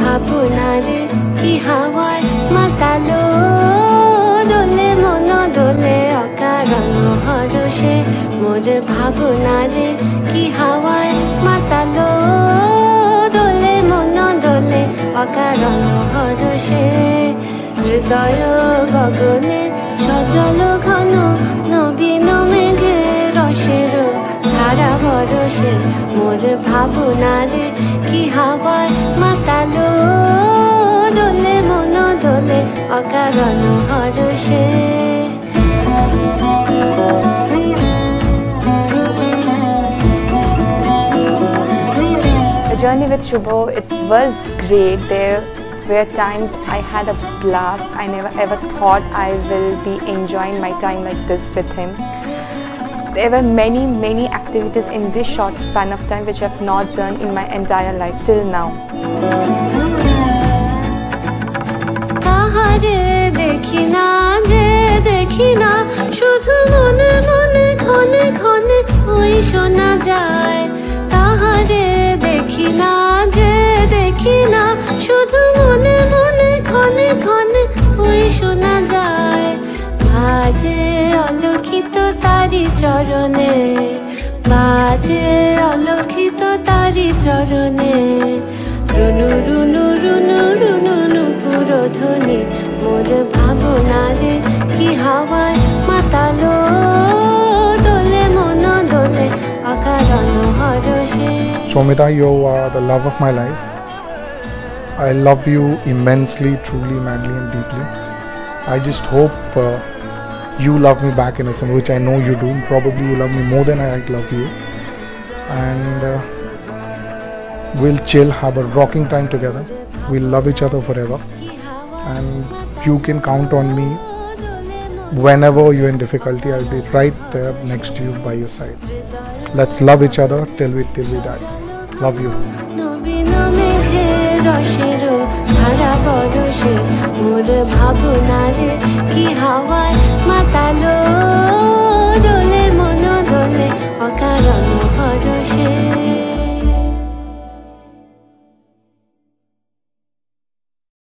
ভাবনারে কি হাওয়ায় মাতালো দোলে মন দোলে অকারণ হরষে মোর ভাবনারে কি হাওয়ায় মাতালো দোলে মন দোলে অকারণ হরষে হৃদয় গগনে সজল ঘন নবীন মেঘে রসের ধারা বরসে মোর ভাবনারে কি হাওয়ায় মাতালো দোলে মন দোলে অকারণ হরষে The journey with Shubho, it was great. There were times I had a blast. I never ever thought I will be enjoying my time like this with him. There were many activities in this short span of time which I have not done in my entire life till now. তাহারে দেখি না যে দেখি না শুধু মনে মনে ক্ষণে ক্ষণে ওই শোনা যায় তাহারে দেখি না যে দেখি না শুধু মনে মনে ক্ষণে ক্ষণে ওই শোনা যায় বাজে অলক্ষিত তারি চরণে বাজে অলক্ষিত তারি চরণে রুনু রুনু রুনু রুনু নুপুর ধ্বনি মোর ভাবনারে কি হাওয়ায় মাতালো দোলে মন দোলে অকারণ হরষে Soumita, you are the love of my life. I love you immensely, truly, madly and deeply. I just hope you love me back in a sense, which I know you do. Probably you love me more than I love you. And we'll chill, have a rocking time together. We'll love each other forever. And you can count on me. Whenever you're in difficulty, I'll be right there next to you by your side. Let's love each other till we die. Love you. ধারা বরষে মোর ভাবনারে কি হাওয়ায় মাতালো দোলে মন দোলে অকারণ